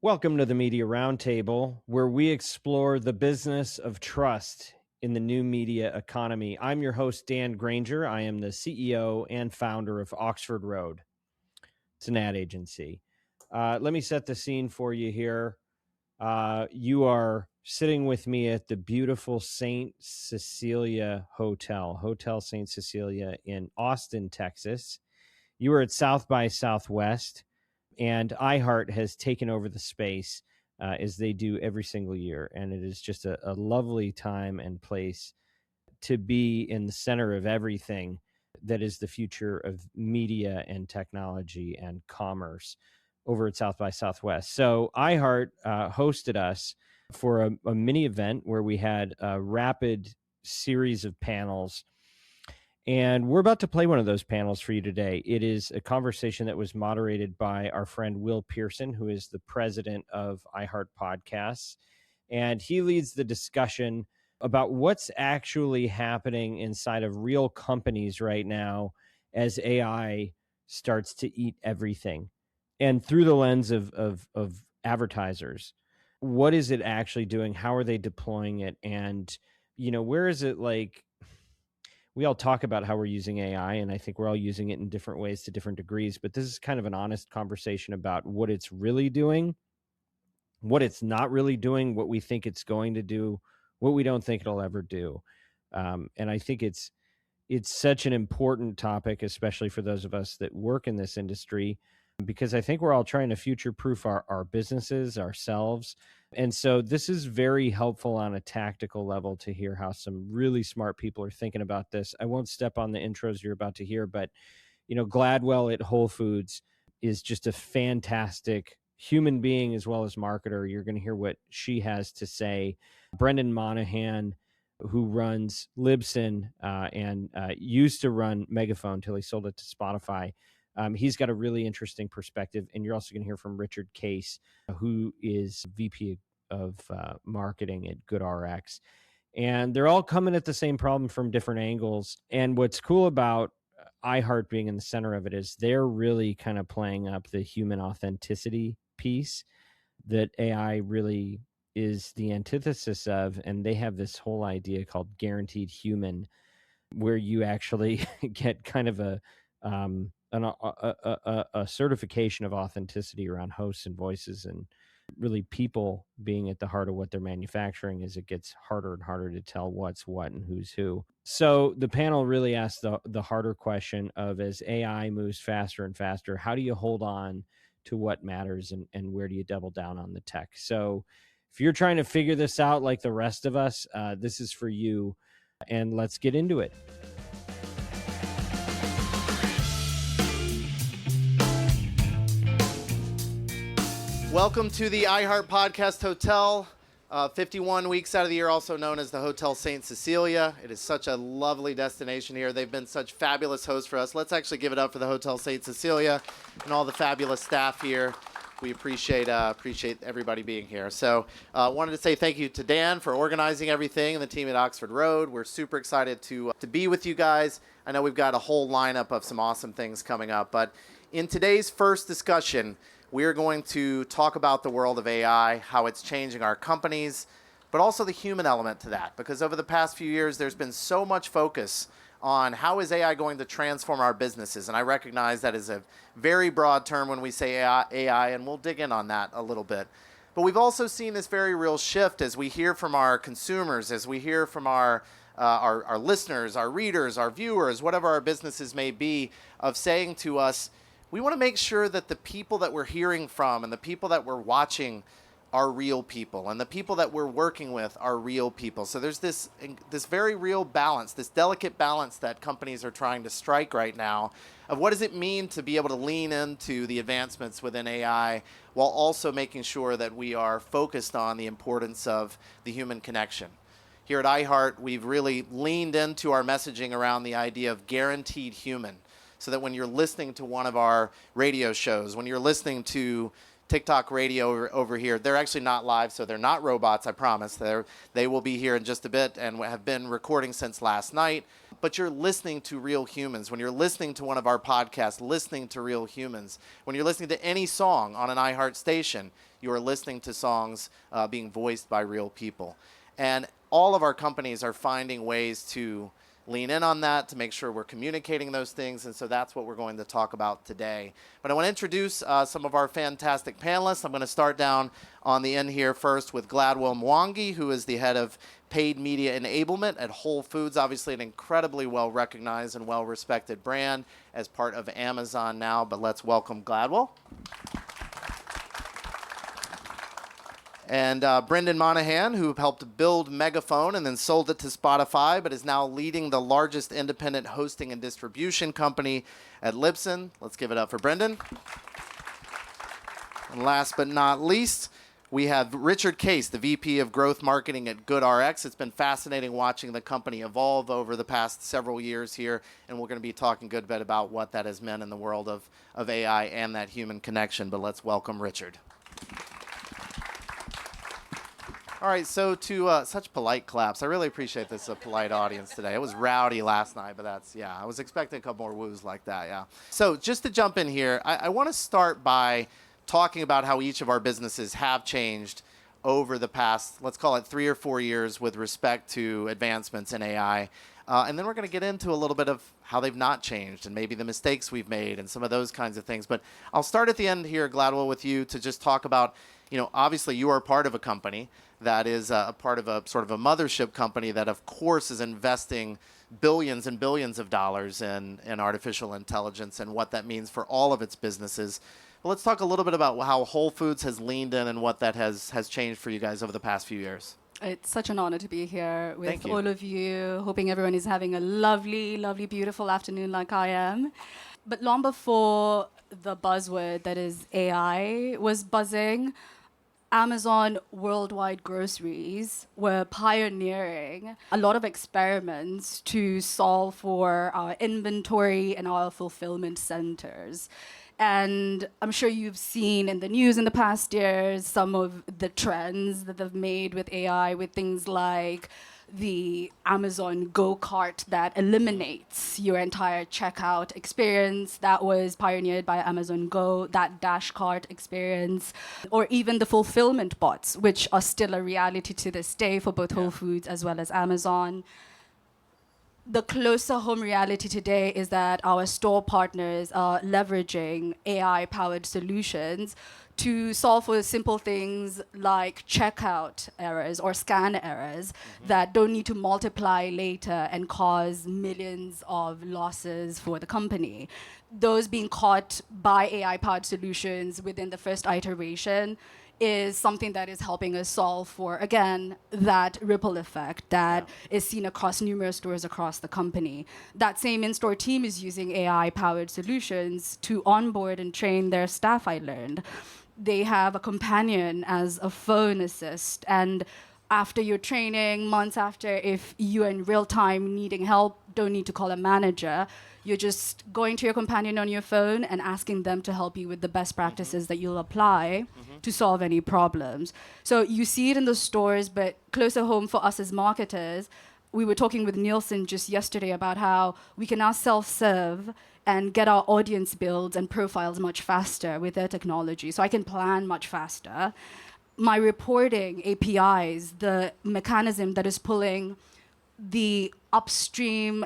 Welcome to the Media Roundtable, where we explore the business of trust in the new media economy. I'm your host, Dan Granger. I am the CEO and founder of Oxford Road. It's an ad agency. Let me set the scene for you here. You are sitting with me at the beautiful St. Cecilia Hotel, Hotel St. Cecilia in Austin, Texas. You are at South by Southwest, and iHeart has taken over the space as they do every single year. And it is just a lovely time and place to be in the center of everything that is the future of media and technology and commerce over at South by Southwest. So iHeart hosted us for a mini event where we had a rapid series of panels. And we're about to play one of those panels for you today. It is a conversation that was moderated by our friend Will Pearson, who is the president of iHeart Podcasts. And he leads the discussion about what's actually happening inside of real companies right now as AI starts to eat everything. And through the lens of advertisers, what is it actually doing? How are they deploying it? And, where is it like... We all talk about how we're using AI, and I think we're all using it in different ways to different degrees, but this is kind of an honest conversation about what it's really doing, what it's not really doing, what we think it's going to do, what we don't think it'll ever do. And I think it's such an important topic, especially for those of us that work in this industry, because I think we're all trying to future-proof our businesses, ourselves. And so this is very helpful on a tactical level to hear how some really smart people are thinking about this. I won't step on the intros you're about to hear, but Gladwell at Whole Foods is just a fantastic human being as well as marketer. You're going to hear what she has to say. Brendan Monahan, who runs Libsyn and used to run Megaphone till he sold it to Spotify. He's got a really interesting perspective. And you're also going to hear from Richard Case, who is VP of marketing at GoodRX. And they're all coming at the same problem from different angles. And what's cool about iHeart being in the center of it is they're really kind of playing up the human authenticity piece that AI really is the antithesis of. And they have this whole idea called guaranteed human, where you actually get kind of a certification of authenticity around hosts and voices, and really people being at the heart of what they're manufacturing as it gets harder and harder to tell what's what and who's who. So the panel really asked the harder question of, as AI moves faster and faster, how do you hold on to what matters, and where do you double down on the tech? So if you're trying to figure this out like the rest of us, this is for you, and let's get into it. Welcome to the iHeart Podcast Hotel, 51 weeks out of the year, also known as the Hotel St. Cecilia. It is such a lovely destination here. They've been such fabulous hosts for us. Let's actually give it up for the Hotel St. Cecilia and all the fabulous staff here. We appreciate everybody being here. So wanted to say thank you to Dan for organizing everything and the team at Oxford Road. We're super excited to be with you guys. I know we've got a whole lineup of some awesome things coming up, but in today's first discussion, we are going to talk about the world of AI, how it's changing our companies, but also the human element to that. Because over the past few years, there's been so much focus on how is AI going to transform our businesses. And I recognize that is a very broad term when we say AI, and we'll dig in on that a little bit. But we've also seen this very real shift as we hear from our consumers, as we hear from our listeners, our readers, our viewers, whatever our businesses may be, of saying to us, we want to make sure that the people that we're hearing from and the people that we're watching are real people, and the people that we're working with are real people. So there's this very real balance, this delicate balance that companies are trying to strike right now of what does it mean to be able to lean into the advancements within AI while also making sure that we are focused on the importance of the human connection. Here at iHeart, we've really leaned into our messaging around the idea of guaranteed human, so that when you're listening to one of our radio shows, when you're listening to TikTok radio over here, they're actually not live, so they're not robots, I promise. They will be here in just a bit and have been recording since last night. But you're listening to real humans. When you're listening to one of our podcasts, listening to real humans. When you're listening to any song on an iHeart station, you are listening to songs being voiced by real people. And all of our companies are finding ways to lean in on that, to make sure we're communicating those things, and so that's what we're going to talk about today. But I want to introduce some of our fantastic panelists. I'm going to start down on the end here first with Gladwell Mwangi, who is the head of paid media enablement at Whole Foods, obviously an incredibly well-recognized and well-respected brand as part of Amazon now, but let's welcome Gladwell. And Brendan Monahan, who helped build Megaphone and then sold it to Spotify, but is now leading the largest independent hosting and distribution company at Libsyn. Let's give it up for Brendan. And last but not least, we have Richard Case, the VP of Growth Marketing at GoodRX. It's been fascinating watching the company evolve over the past several years here, and we're going to be talking a good bit about what that has meant in the world of AI and that human connection. But let's welcome Richard. All right, so to such polite claps. I really appreciate this polite audience today. It was rowdy last night, but I was expecting a couple more woos like that, yeah. So just to jump in here, I want to start by talking about how each of our businesses have changed over the past, let's call it 3 or 4 years with respect to advancements in AI. And then we're going to get into a little bit of how they've not changed and maybe the mistakes we've made and some of those kinds of things. But I'll start at the end here, Gladwell, with you to just talk about, obviously you are part of a company that is a part of a sort of a mothership company that, of course, is investing billions and billions of dollars in artificial intelligence and what that means for all of its businesses. But let's talk a little bit about how Whole Foods has leaned in and what that has changed for you guys over the past few years. It's such an honor to be here with all of you. Hoping everyone is having a lovely, lovely, beautiful afternoon like I am. But long before the buzzword that is AI was buzzing, Amazon Worldwide Groceries were pioneering a lot of experiments to solve for our inventory and our fulfillment centers. And I'm sure you've seen in the news in the past years some of the trends that they've made with AI, with things like the Amazon Go cart that eliminates your entire checkout experience that was pioneered by Amazon Go, that dash cart experience, or even the fulfillment bots, which are still a reality to this day for both Whole Foods as well as Amazon. The closer home reality today is that our store partners are leveraging AI-powered solutions to solve for simple things like checkout errors or scan errors that don't need to multiply later and cause millions of losses for the company. Those being caught by AI-powered solutions within the first iteration is something that is helping us solve for, again, that ripple effect that is seen across numerous stores across the company. That same in-store team is using AI-powered solutions to onboard and train their staff, I learned. They have a companion as a phone assist, and after your training, months after, if you're in real time needing help, don't need to call a manager. You're just going to your companion on your phone and asking them to help you with the best practices that you'll apply to solve any problems. So you see it in the stores, but closer home for us as marketers, we were talking with Nielsen just yesterday about how we can now self-serve and get our audience builds and profiles much faster with their technology. So I can plan much faster. My reporting APIs, the mechanism that is pulling the upstream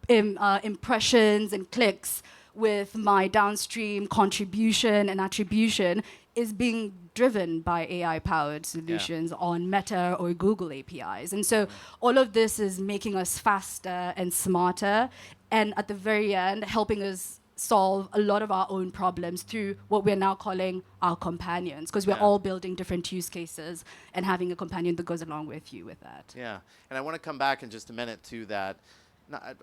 impressions and clicks with my downstream contribution and attribution is being driven by AI-powered solutions on Meta or Google APIs. And so all of this is making us faster and smarter, and at the very end, helping us solve a lot of our own problems through what we're now calling our companions, because we're all building different use cases and having a companion that goes along with you with that. Yeah, and I want to come back in just a minute to that.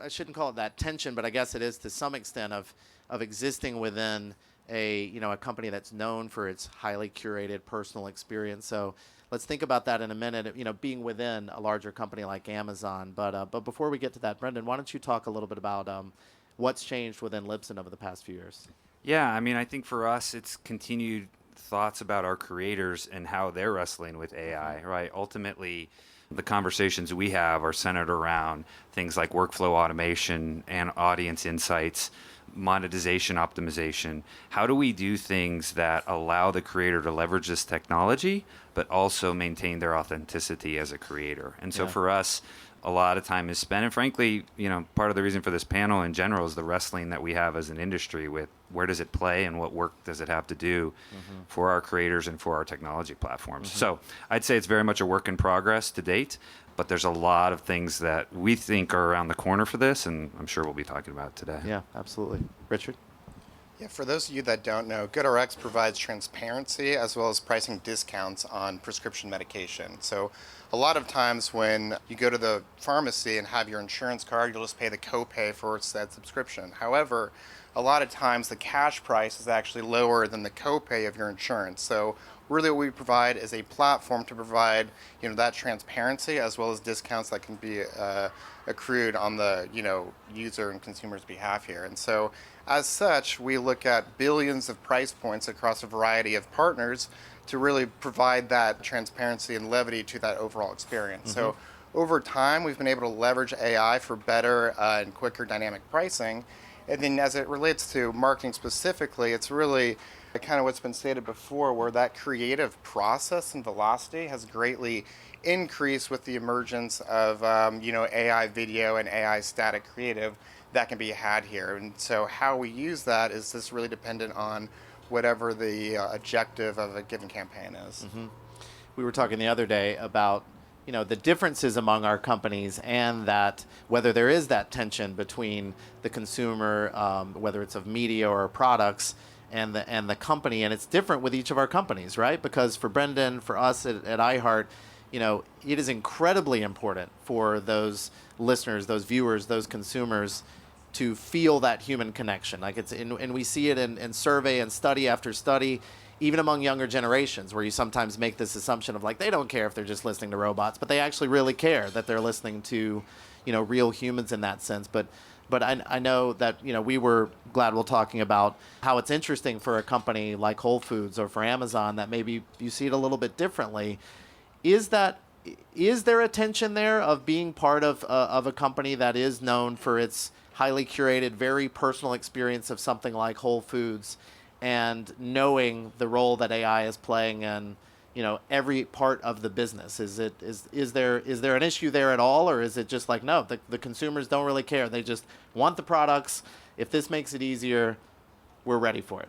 I shouldn't call it that tension, but I guess it is to some extent of existing within a company that's known for its highly curated personal experience. So let's think about that in a minute, being within a larger company like Amazon. But before we get to that, Brendan, why don't you talk a little bit about what's changed within Libsyn over the past few years? Yeah, I mean, I think for us, it's continued thoughts about our creators and how they're wrestling with AI, right? Ultimately, The conversations we have are centered around things like workflow automation and audience insights, monetization optimization. How do we do things that allow the creator to leverage this technology, but also maintain their authenticity as a creator? And so for us, a lot of time is spent. And frankly, part of the reason for this panel in general is the wrestling that we have as an industry with where does it play and what work does it have to do for our creators and for our technology platforms. So I'd say it's very much a work in progress to date, but there's a lot of things that we think are around the corner for this, and I'm sure we'll be talking about it today. Yeah, absolutely. Richard? Yeah, for those of you that don't know, GoodRX provides transparency as well as pricing discounts on prescription medication. So a lot of times when you go to the pharmacy and have your insurance card, you'll just pay the copay for said subscription. However, a lot of times the cash price is actually lower than the copay of your insurance. So really what we provide is a platform to provide that transparency as well as discounts that can be accrued on the user and consumer's behalf here. And so as such, we look at billions of price points across a variety of partners to really provide that transparency and levity to that overall experience. So over time, we've been able to leverage AI for better and quicker dynamic pricing. And then as it relates to marketing specifically, it's really kind of what's been stated before, where that creative process and velocity has greatly increased with the emergence of AI video and AI static creative that can be had here. And so how we use that is just really dependent on whatever the objective of a given campaign is. We were talking the other day about the differences among our companies, and that whether there is that tension between the consumer, whether it's of media or products, and the company, and it's different with each of our companies, right? Because for Brendan, for us at iHeart, it is incredibly important for those listeners, those viewers, those consumers to feel that human connection. And we see it in survey and study after study, even among younger generations, where you sometimes make this assumption of they don't care if they're just listening to robots, but they actually really care that they're listening to, real humans in that sense. But I know that, we were glad we're talking about how it's interesting for a company like Whole Foods or for Amazon that maybe you see it a little bit differently. Is there a tension there of being part of a company that is known for its highly curated, very personal experience of something like Whole Foods, and knowing the role that AI is playing in every part of the business? Is there an issue there at all, or is it just no, the consumers don't really care, they just want the products, if this makes it easier, we're ready for it?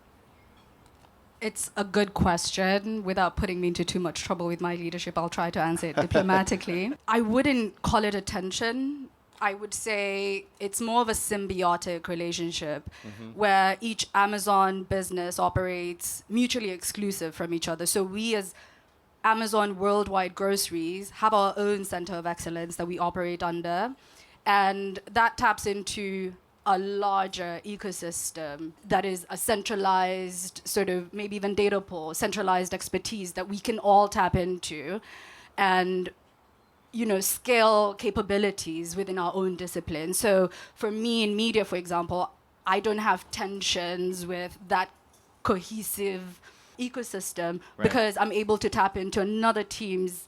It's a good question. Without putting me into too much trouble with my leadership, I'll try to answer it diplomatically. I wouldn't call it a tension. I would say it's more of a symbiotic relationship where each Amazon business operates mutually exclusive from each other. So we as Amazon Worldwide Groceries have our own center of excellence that we operate under, and that taps into a larger ecosystem that is a centralized sort of maybe even data pool, centralized expertise that we can all tap into and scale capabilities within our own discipline. So for me in media, for example, I don't have tensions with that cohesive ecosystem because I'm able to tap into another team's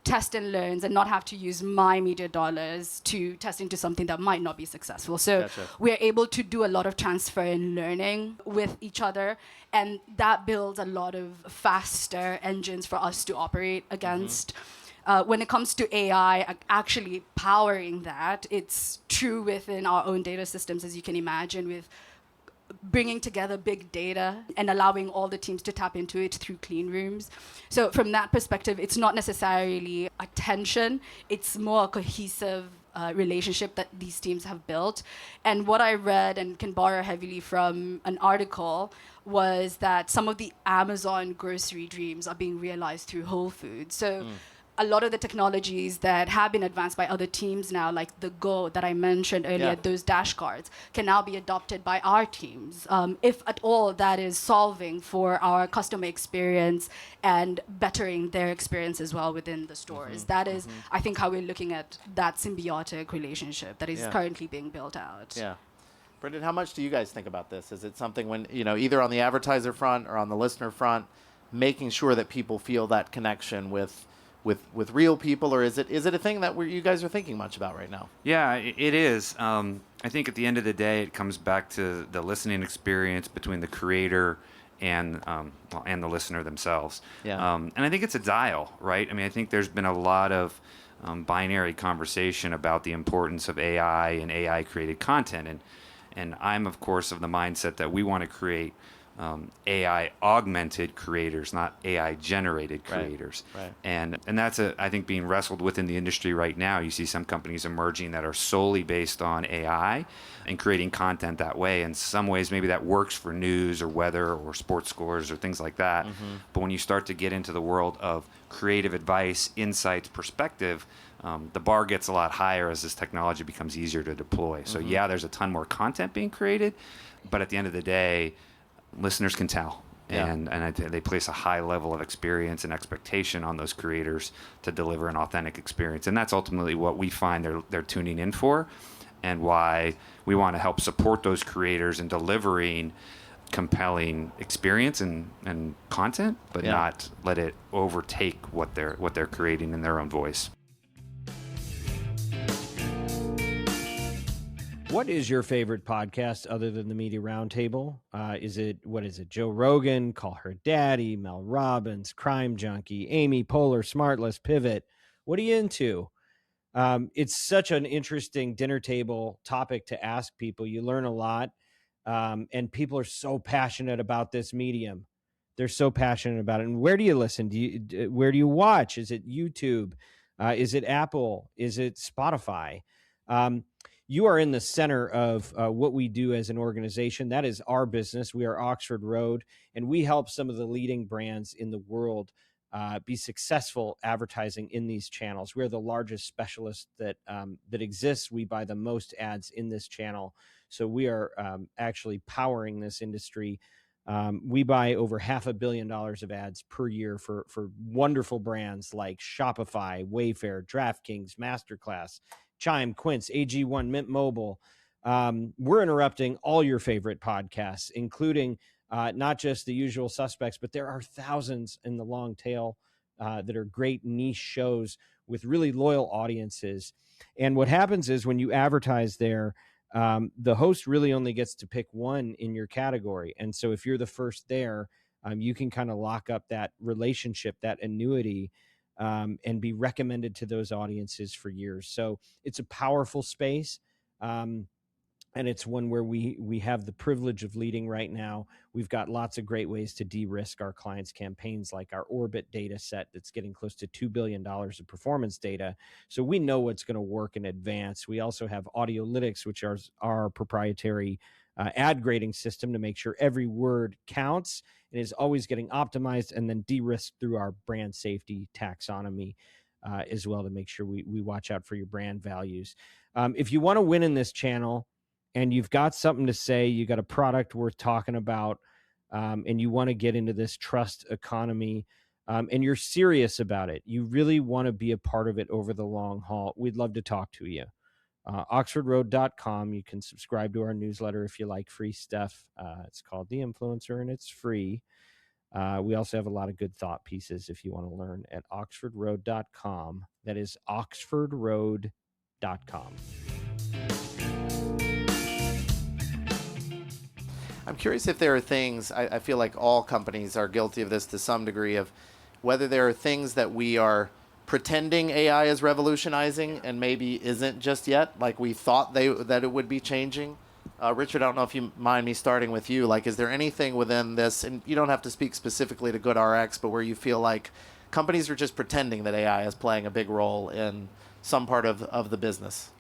test and learns and not have to use my media dollars to test into something that might not be successful. So we're able to do a lot of transfer and learning with each other, and that builds a lot of faster engines for us to operate against. When it comes to AI, actually powering that, it's true within our own data systems, as you can imagine, with bringing together big data and allowing all the teams to tap into it through clean rooms. So from that perspective, it's not necessarily a tension. It's more a cohesive relationship that these teams have built. And what I read and can borrow heavily from an article was that some of the Amazon grocery dreams are being realized through Whole Foods. So a lot of the technologies that have been advanced by other teams now, like the Go that I mentioned earlier, those dash cards, can now be adopted by our teams. If at all that is solving for our customer experience and bettering their experience as well within the stores. That is, I think, how we're looking at that symbiotic relationship that is currently being built out. Yeah. Brendan, how much do you guys think about this? Is it something when, either on the advertiser front or on the listener front, making sure that people feel that connection with with real people, or is it a thing that you guys are thinking much about right now? Yeah, it is. I think at the end of the day, it comes back to the listening experience between the creator and and the listener themselves. Yeah. And I think it's a dial, right? I mean, I think there's been a lot of binary conversation about the importance of AI and AI created content, and I'm of course of the mindset that we want to create AI-augmented creators, not AI-generated creators. Right. And that's, I think, being wrestled with in the industry right now. You see some companies emerging that are solely based on AI and creating content that way. In some ways, maybe that works for news or weather or sports scores or things like that. Mm-hmm. But when you start to get into the world of creative advice, insights, perspective, the bar gets a lot higher as this technology becomes easier to deploy. So yeah, there's a ton more content being created, but at the end of the day, listeners can tell, and they place a high level of experience and expectation on those creators to deliver an authentic experience, and that's ultimately what we find they're tuning in for, and why we want to help support those creators in delivering compelling experience and content, but not let it overtake what they're creating in their own voice. What is your favorite podcast other than the Media Roundtable? Is it Joe Rogan, Call Her Daddy, Mel Robbins, Crime Junkie, Amy Poehler, Smartless, Pivot? What are you into? It's such an interesting dinner table topic to ask people. You learn a lot, and people are so passionate about this medium. They're so passionate about it. And where do you listen? Where do you watch? Is it YouTube? Is it Apple? Is it Spotify? You are in the center of what we do as an organization. That is our business. We are Oxford Road, and we help some of the leading brands in the world be successful advertising in these channels. We're the largest specialist that exists. We buy the most ads in this channel. So we are actually powering this industry. We buy over $500 million of ads per year for wonderful brands like Shopify, Wayfair, DraftKings, Masterclass, Chime, Quince, AG1, Mint Mobile. We're interrupting all your favorite podcasts, including not just the usual suspects, but there are thousands in the long tail that are great niche shows with really loyal audiences. And what happens is when you advertise there, the host really only gets to pick one in your category. And so if you're the first there, you can kind of lock up that relationship, that annuity, and be recommended to those audiences for years. So it's a powerful space. And it's one where we have the privilege of leading right now. We've got lots of great ways to de-risk our clients' campaigns, like our Orbit data set that's getting close to $2 billion of performance data. So we know what's going to work in advance. We also have Audiolytics, which is our proprietary ad grading system to make sure every word counts and is always getting optimized, and then de-risked through our brand safety taxonomy as well, to make sure we watch out for your brand values. If you want to win in this channel, and you've got something to say, you got a product worth talking about, and you want to get into this trust economy, and you're serious about it, you really want to be a part of it over the long haul, we'd love to talk to you. OxfordRoad.com. You can subscribe to our newsletter if you like free stuff. It's called The Influencer, and it's free. We also have a lot of good thought pieces if you want to learn at OxfordRoad.com. That is OxfordRoad.com. I'm curious if there are things, I feel like all companies are guilty of this to some degree, of whether there are things that we are pretending AI is revolutionizing and maybe isn't just yet, like we thought that it would be changing. Richard, I don't know if you mind me starting with you. Like, is there anything within this, and you don't have to speak specifically to GoodRX, but where you feel like companies are just pretending that AI is playing a big role in some part of the business?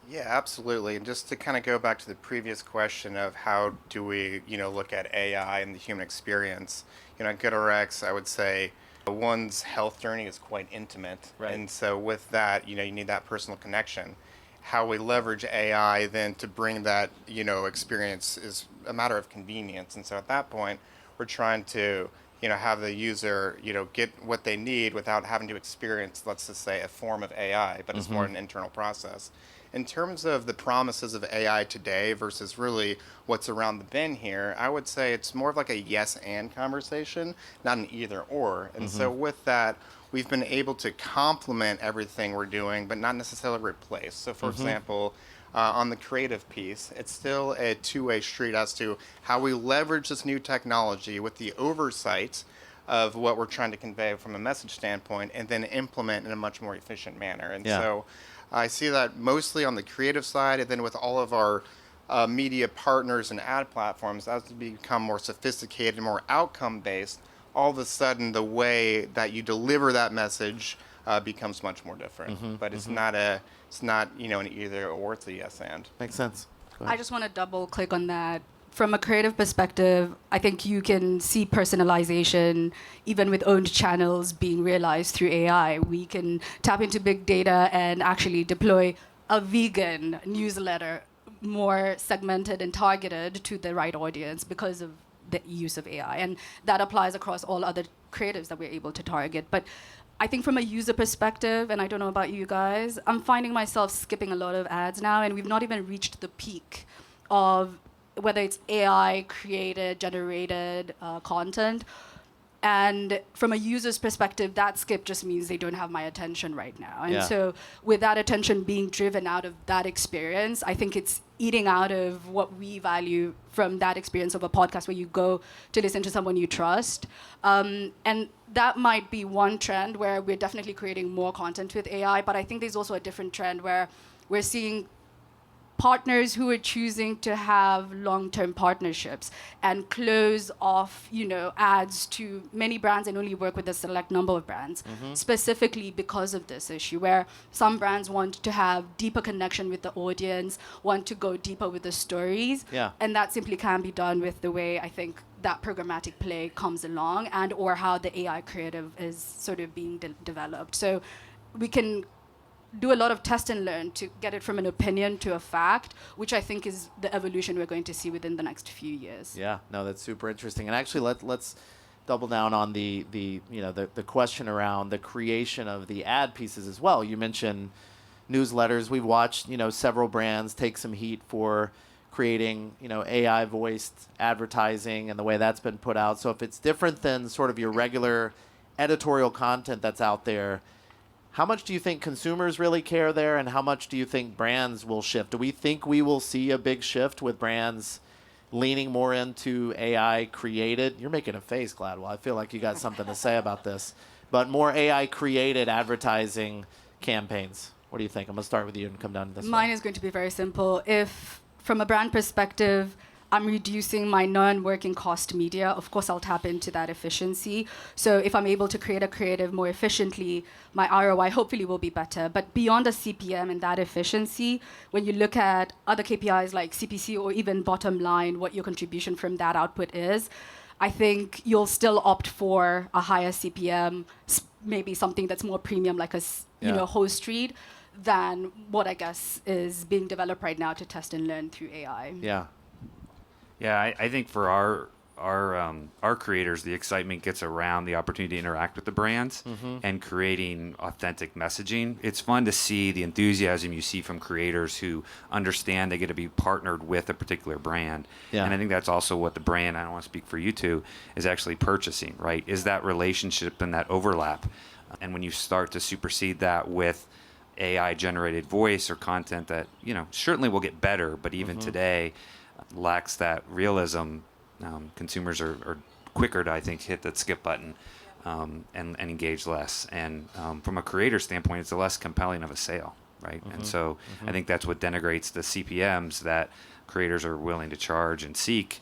Yeah, absolutely. And just to kind of go back to the previous question of how do we, look at AI and the human experience, at GoodRX, I would say one's health journey is quite intimate. Right. And so with that, you need that personal connection. How we leverage AI then to bring that, experience is a matter of convenience. And so at that point, we're trying to, have the user, get what they need without having to experience, let's just say, a form of AI, but it's more an internal process. in terms of the promises of AI today versus really what's around the bend here, I would say it's more of like a yes and conversation, not an either or. And so with that, we've been able to complement everything we're doing, but not necessarily replace. So for example, on the creative piece, it's still a two-way street as to how we leverage this new technology with the oversight of what we're trying to convey from a message standpoint and then implement in a much more efficient manner. And so I see that mostly on the creative side, and then with all of our media partners and ad platforms, as they become more sophisticated, more outcome-based, all of a sudden the way that you deliver that message becomes much more different. But it's not an either or, it's a yes and. Makes sense. I just want to double click on that. From a creative perspective, I think you can see personalization even with owned channels being realized through AI. We can tap into big data and actually deploy a vegan newsletter more segmented and targeted to the right audience because of the use of AI. And that applies across all other creatives that we're able to target. But I think from a user perspective, and I don't know about you guys, I'm finding myself skipping a lot of ads now, and we've not even reached the peak of whether it's AI created, generated content. And from a user's perspective, that skip just means they don't have my attention right now. And so with that attention being driven out of that experience, I think it's eating out of what we value from that experience of a podcast where you go to listen to someone you trust. And that might be one trend where we're definitely creating more content with AI, but I think there's also a different trend where we're seeing partners who are choosing to have long-term partnerships and close off, ads to many brands and only work with a select number of brands, specifically because of this issue, where some brands want to have deeper connection with the audience, want to go deeper with the stories, and that simply can't be done with the way I think that programmatic play comes along and or how the AI creative is sort of being developed. So we can do a lot of test and learn to get it from an opinion to a fact, which I think is the evolution we're going to see within the next few years. Yeah, no, that's super interesting. And actually, let's double down on the question around the creation of the ad pieces as well. You mentioned newsletters. We've watched several brands take some heat for creating AI voiced advertising and the way that's been put out. So if it's different than sort of your regular editorial content that's out there, how much do you think consumers really care there, and how much do you think brands will shift? Do we think we will see a big shift with brands leaning more into AI created? You're making a face, Gladwell. I feel like you got something to say about this. But more AI created advertising campaigns. What do you think? I'm going to start with you and come down to this. Mine is going to be very simple. If, from a brand perspective, I'm reducing my non-working cost media, of course I'll tap into that efficiency. So if I'm able to create a creative more efficiently, my ROI hopefully will be better. But beyond the CPM and that efficiency, when you look at other KPIs like CPC or even bottom line, what your contribution from that output is, I think you'll still opt for a higher CPM, maybe something that's more premium like a host read, than what I guess is being developed right now to test and learn through AI. Yeah, I think for our creators, the excitement gets around the opportunity to interact with the brands and creating authentic messaging. It's fun to see the enthusiasm you see from creators who understand they get to be partnered with a particular brand. And I think that's also what the brand, I don't want to speak for you two, is actually purchasing, right? Is that relationship and that overlap. And when you start to supersede that with AI-generated voice or content that, certainly will get better, but even today lacks that realism, consumers are quicker to, I think, hit that skip button and engage less. And from a creator standpoint, it's a less compelling of a sale, right? And so I think that's what denigrates the CPMs that creators are willing to charge and seek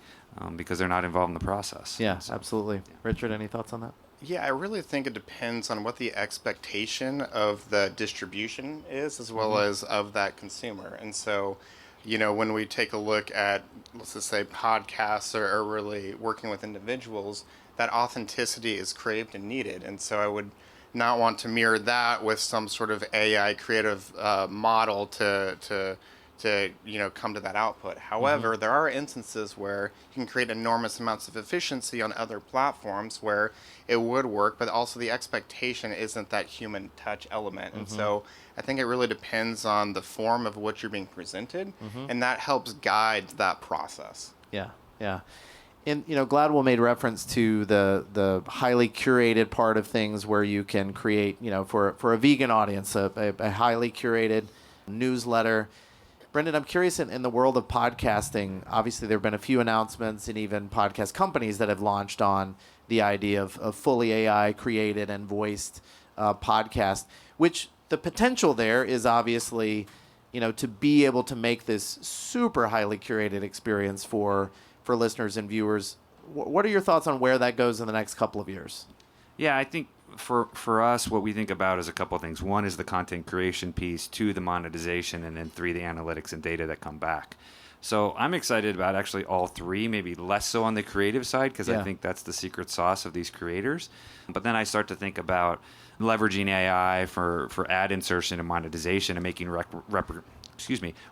because they're not involved in the process. Yeah, so, absolutely. Richard, any thoughts on that? Yeah, I really think it depends on what the expectation of the distribution is as well as of that consumer. And so when we take a look at, let's just say, podcasts or really working with individuals, that authenticity is craved and needed. And so I would not want to mirror that with some sort of AI creative model to to come to that output. However, there are instances where you can create enormous amounts of efficiency on other platforms where it would work, but also the expectation isn't that human touch element. And so I think it really depends on the form of what you're being presented, and that helps guide that process. Yeah. And Gladwell made reference to the highly curated part of things where you can create, for a vegan audience, a highly curated newsletter. Brendan, I'm curious, in the world of podcasting, obviously there have been a few announcements and even podcast companies that have launched on the idea of fully AI created and voiced podcast, which the potential there is obviously, to be able to make this super highly curated experience for listeners and viewers. What are your thoughts on where that goes in the next couple of years? Yeah, I think for us, what we think about is a couple of things. One is the content creation piece, two, the monetization, and then three, the analytics and data that come back. So I'm excited about actually all three, maybe less so on the creative side, because I think that's the secret sauce of these creators. But then I start to think about leveraging AI for ad insertion and monetization and making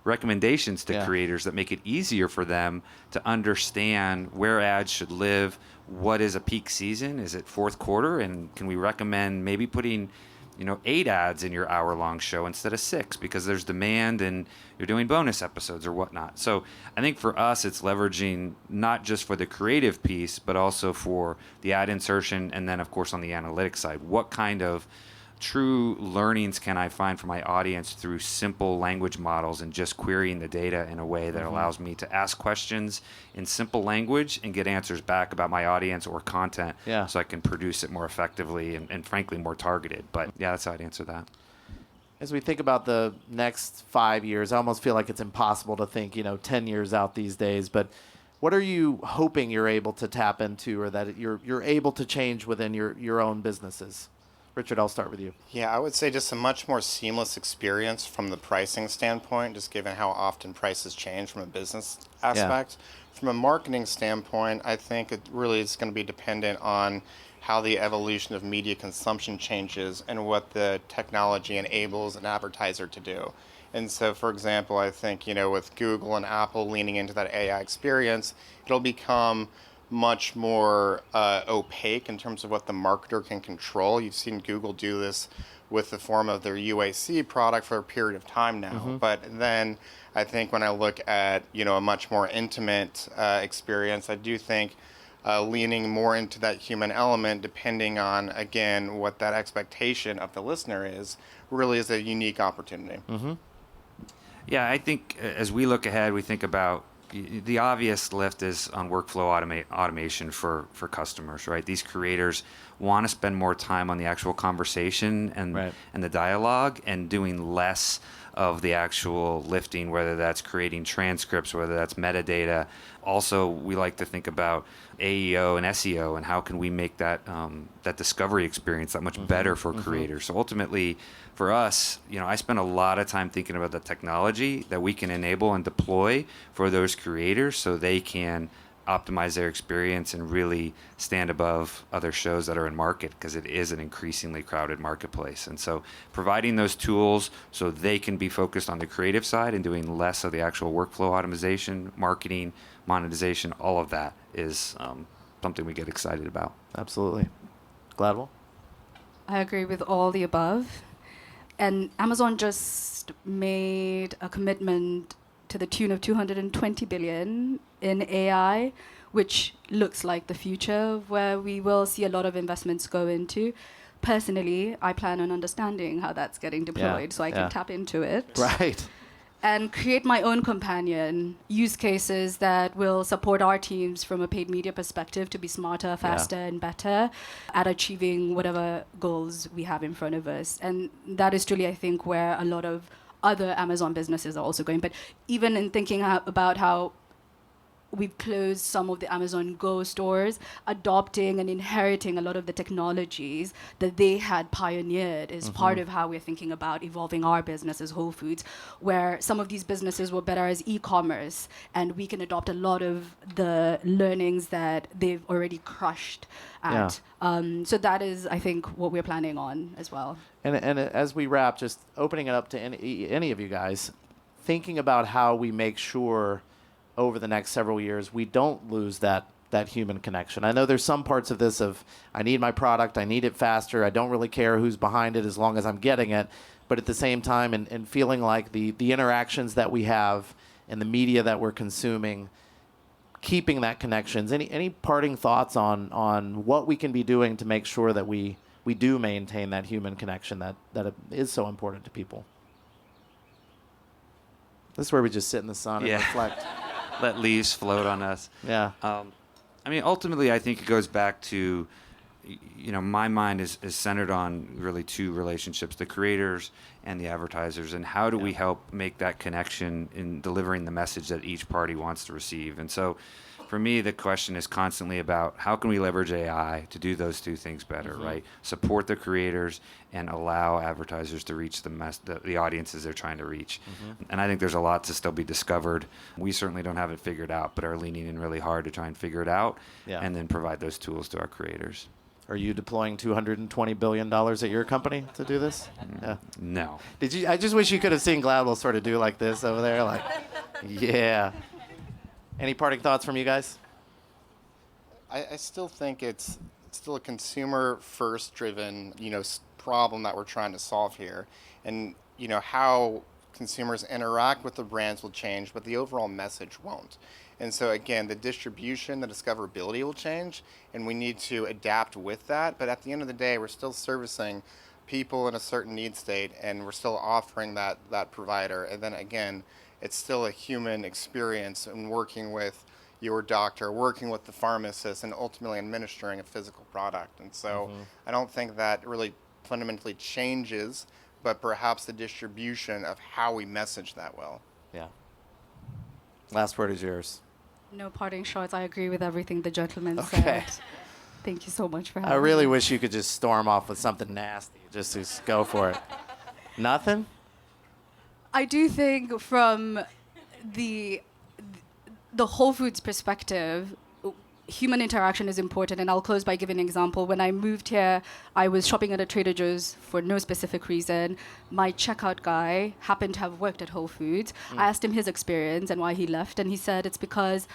recommendations to creators that make it easier for them to understand where ads should live, what is a peak season, is it fourth quarter, and can we recommend maybe putting 8 ads in your hour-long show instead of 6 because there's demand and you're doing bonus episodes or whatnot. So I think for us, it's leveraging not just for the creative piece, but also for the ad insertion, and then, of course, on the analytics side. What kind of true learnings can I find for my audience through simple language models and just querying the data in a way that allows me to ask questions in simple language and get answers back about my audience or content so I can produce it more effectively and frankly more targeted. But yeah, that's how I'd answer that. As we think about the next 5 years, I almost feel like it's impossible to think 10 years out these days, but what are you hoping you're able to tap into or that you're able to change within your own businesses? Richard, I'll start with you. Yeah, I would say just a much more seamless experience from the pricing standpoint, just given how often prices change from a business aspect. From a marketing standpoint, I think it really is going to be dependent on how the evolution of media consumption changes and what the technology enables an advertiser to do. And so, for example, I think, with Google and Apple leaning into that AI experience, it'll become much more opaque in terms of what the marketer can control. You've seen Google do this with the form of their UAC product for a period of time now. But then I think when I look at, a much more intimate experience, I do think leaning more into that human element, depending on, again, what that expectation of the listener is, really is a unique opportunity. Yeah, I think as we look ahead, we think about the obvious lift is on workflow automation for customers, right? These creators want to spend more time on the actual conversation and the dialogue and doing less of the actual lifting, whether that's creating transcripts, whether that's metadata. Also, we like to think about AEO and SEO and how can we make that that discovery experience that much better for creators. So ultimately, for us, I spend a lot of time thinking about the technology that we can enable and deploy for those creators so they can optimize their experience and really stand above other shows that are in market, because it is an increasingly crowded marketplace. And so providing those tools so they can be focused on the creative side and doing less of the actual workflow optimization, marketing, monetization, all of that is something we get excited about. Absolutely. Gladwell? I agree with all the above. And Amazon just made a commitment to the tune of $220 billion in AI, which looks like the future where we will see a lot of investments go into. Personally, I plan on understanding how that's getting deployed so I can tap into it. Right. And create my own companion use cases that will support our teams from a paid media perspective to be smarter, faster, and better at achieving whatever goals we have in front of us. And that is truly, I think, where a lot of other Amazon businesses are also going. But even in thinking about how we've closed some of the Amazon Go stores, adopting and inheriting a lot of the technologies that they had pioneered is part of how we're thinking about evolving our business as Whole Foods, where some of these businesses were better as e-commerce, and we can adopt a lot of the learnings that they've already crushed at. So that is, I think, what we're planning on as well. And as we wrap, just opening it up to any of you guys, thinking about how we make sure over the next several years we don't lose that human connection. I know there's some parts of this of I need my product, I need it faster, I don't really care who's behind it as long as I'm getting it. But at the same time, and feeling like the interactions that we have and the media that we're consuming, keeping that connections. Any parting thoughts on what we can be doing to make sure that we do maintain that human connection that is so important to people? This is where we just sit in the sun and reflect. Let leaves float on us. Yeah. I mean, ultimately, I think it goes back to, my mind is centered on really two relationships, the creators and the advertisers, and how do we help make that connection in delivering the message that each party wants to receive. And so for me, the question is constantly about how can we leverage AI to do those two things better, right? Support the creators and allow advertisers to reach the audiences they're trying to reach. And I think there's a lot to still be discovered. We certainly don't have it figured out, but are leaning in really hard to try and figure it out and then provide those tools to our creators. Are you deploying $220 billion at your company to do this? Yeah. No. Did you? I just wish you could have seen Gladwell sort of do like this over there, like, yeah. Any parting thoughts from you guys? I still think it's still a consumer first driven, problem that we're trying to solve here. And, how consumers interact with the brands will change, but the overall message won't. And so again, the distribution, the discoverability will change, and we need to adapt with that. But at the end of the day, we're still servicing people in a certain need state, and we're still offering that provider. And then again, it's still a human experience in working with your doctor, working with the pharmacist, and ultimately administering a physical product. And so I don't think that really fundamentally changes, but perhaps the distribution of how we message that well. Yeah. Last word is yours. No parting shots. I agree with everything the gentleman said. Thank you so much for having me. I really wish you could just storm off with something nasty. Just go for it. Nothing? I do think from the Whole Foods perspective, human interaction is important, and I'll close by giving an example. When I moved here, I was shopping at a Trader Joe's for no specific reason. My checkout guy happened to have worked at Whole Foods. I asked him his experience and why he left, and he said it's because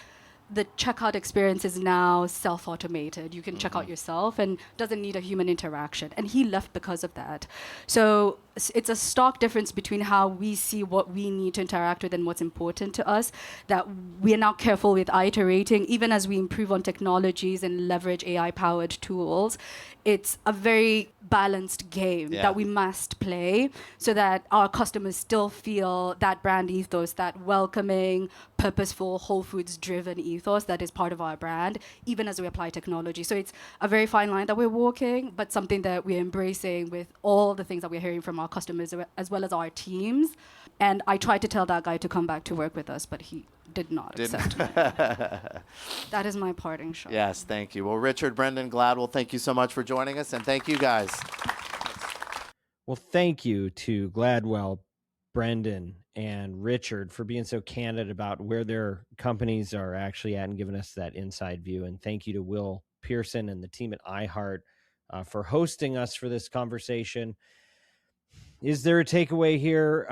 the checkout experience is now self-automated. You can check out yourself and doesn't need a human interaction. And he left because of that. So it's a stark difference between how we see what we need to interact with and what's important to us, that we are now careful with iterating, even as we improve on technologies and leverage AI-powered tools. It's a very balanced game that we must play so that our customers still feel that brand ethos, that welcoming, purposeful, Whole Foods-driven ethos that is part of our brand, even as we apply technology. So it's a very fine line that we're walking, but something that we're embracing with all the things that we're hearing from our customers as well as our teams. And I tried to tell that guy to come back to work with us, but he did not accept. That is my parting shot. Yes, thank you. Well, Richard, Brendan, Gladwell, thank you so much for joining us, and thank you guys. Well, thank you to Gladwell, Brendan, and Richard for being so candid about where their companies are actually at and giving us that inside view. And thank you to Will Pearson and the team at iHeart for hosting us for this conversation. Is there a takeaway here?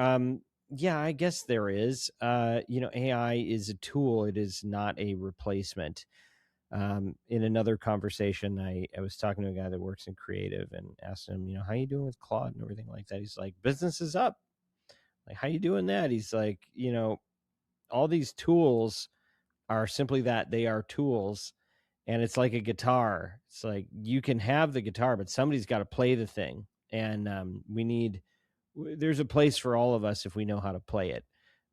Yeah, I guess there is. AI is a tool. It is not a replacement. In another conversation, I was talking to a guy that works in creative and asked him, how you doing with Claude and everything like that? He's like, business is up. Like, how you doing that? He's like, all these tools are simply that. They are tools. And it's like a guitar. It's like you can have the guitar, but somebody's got to play the thing. And there's a place for all of us if we know how to play it.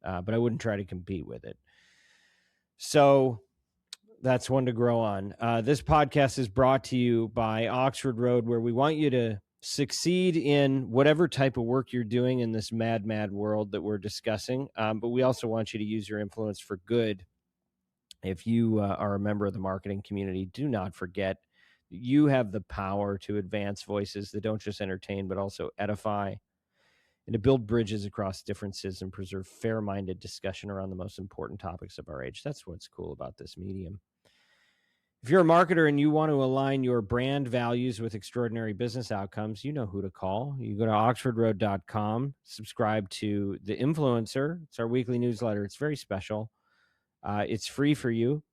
But I wouldn't try to compete with it. So that's one to grow on. This podcast is brought to you by Oxford Road, where we want you to succeed in whatever type of work you're doing in this mad world that we're discussing. But we also want you to use your influence for good. If you are a member of the marketing community, do not forget you have the power to advance voices that don't just entertain, but also edify, and to build bridges across differences and preserve fair-minded discussion around the most important topics of our age. That's what's cool about this medium. If you're a marketer and you want to align your brand values with extraordinary business outcomes, you know who to call. You go to oxfordroad.com, subscribe to The Influencer. It's our weekly newsletter. It's very special. It's free for you.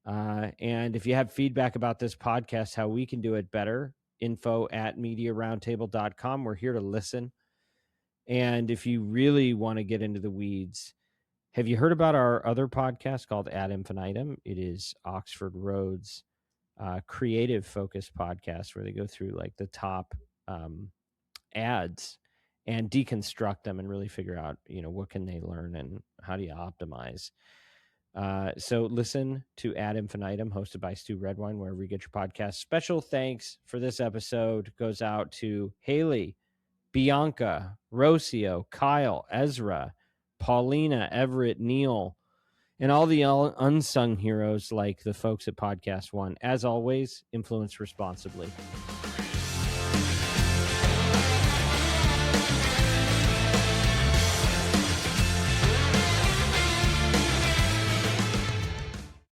And if you have feedback about this podcast, how we can do it better, info@mediaroundtable.com. We're here to listen. And if you really want to get into the weeds, have you heard about our other podcast called Ad Infinitum? It is Oxford Road's creative focused podcast where they go through like the top ads and deconstruct them and really figure out, what can they learn and how do you optimize. So listen to Ad Infinitum, hosted by Stu Redwine, wherever you get your podcast. Special thanks for this episode goes out to Haley, Bianca, Rocio, Kyle, Ezra, Paulina, Everett, Neil, and all the unsung heroes like the folks at Podcast One. As always, influence responsibly.